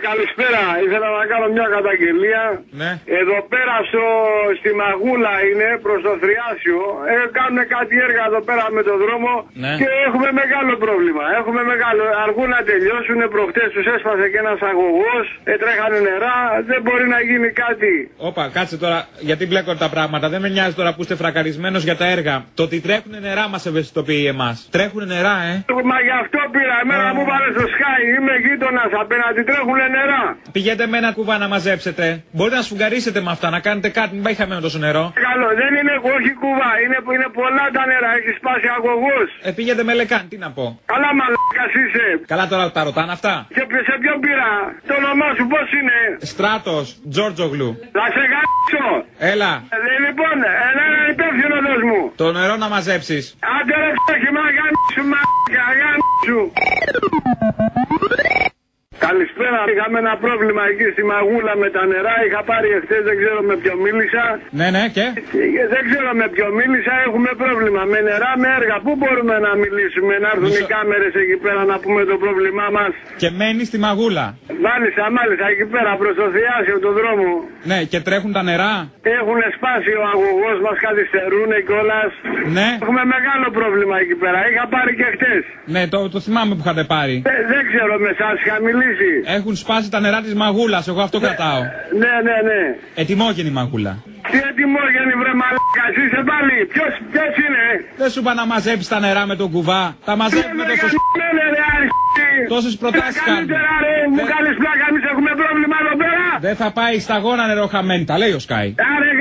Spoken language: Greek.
καλησπέρα. Ήθελα να κάνω μια καταγγελία. Ναι. Εδώ πέρα στη Μαγούλα είναι προς το Θριάσιο. Κάνουν κάτι έργα εδώ πέρα με το δρόμο. Ναι. Και έχουμε μεγάλο πρόβλημα. Αργούν να τελειώσουν. Προχτές τους έσπασε και ένας αγωγός. Τρέχανε νερά. Δεν μπορεί να γίνει κάτι. Όπα, κάτσε τώρα, γιατί μπλέκονται τα πράγματα. Δεν με νοιάζει τώρα που είστε φρακαρισμένος για τα έργα. Το ότι τρέχουν νερά μας ευαισθητοποιεί εμάς. Τρέχουν νερά, Μα γι' αυτό πήρα. Εμένα μου βάλε στο Sky. Είμαι γείτονας απέναντι. Τρέχουν νερά. Πηγαίνετε με ένα κουβά να μαζέψετε. Μπορείτε να σφουγγαρίσετε με αυτά, να κάνετε κάτι. Μην πάει χαμένο τόσο νερό. Καλό, δεν είναι όχι κουβά. Είναι πολλά τα νερά. Έχει σπάσει αγωγός. Πήγαινε με λεκάν, τι να πω. Καλά, μαλάκας είσαι. Καλά τώρα τα ρωτάνε αυτά. Και σε ποιον πήρα. Το όνομά σου πώς είναι. Στράτος, Τζόρτζογλου. Θα σε γαμίσω. Έλα. Λοιπόν, έναν υπεύθυνο δες μου. Το νερό να μαζέψεις. Άντε ρε φτώχη, μα γαμίσου, γαμίσου. Καλησπέρα. Είχαμε ένα πρόβλημα εκεί στη Μαγούλα με τα νερά. Είχα πάρει εχθές, δεν ξέρω με ποιο μίλησα. Ναι, και. Δεν ξέρω με ποιο μίλησα. Έχουμε πρόβλημα με νερά, με έργα. Πού μπορούμε να μιλήσουμε, να έρθουν οι κάμερες εκεί πέρα να πούμε το πρόβλημά μας. Και μένει στη Μαγούλα. Μάλιστα, εκεί πέρα προς το Θριάσιο του δρόμου. Ναι, και τρέχουν τα νερά. Έχουν σπάσει ο αγωγός, μας καθυστερούν κιόλας. Ναι. Έχουμε μεγάλο πρόβλημα εκεί πέρα. Είχα πάρει και χτες. Ναι, το θυμάμαι που είχατε πάρει. Δεν ξέρω με εσάς, είχα μιλήσει. Έχουν σπάσει τα νερά της Μαγούλας, εγώ αυτό κρατάω. Ναι. Ετοιμόγενη Μαγούλα. Τι ετοιμόγενη βρε μαλάκας, είσαι πάλι. Ποιος είναι. Δεν σου είπα να μαζέψεις τα νερά με τον κουβά. Τα μαζεύουμε τόσο. Τόσες προτάσεις κάνουμε. Μου κάνεις πλάκα, εμείς έχουμε πρόβλημα εδώ πέρα. Δεν θα πάει σταγόνα νερό χαμένη, τα λέει ο Σκάι. Άρε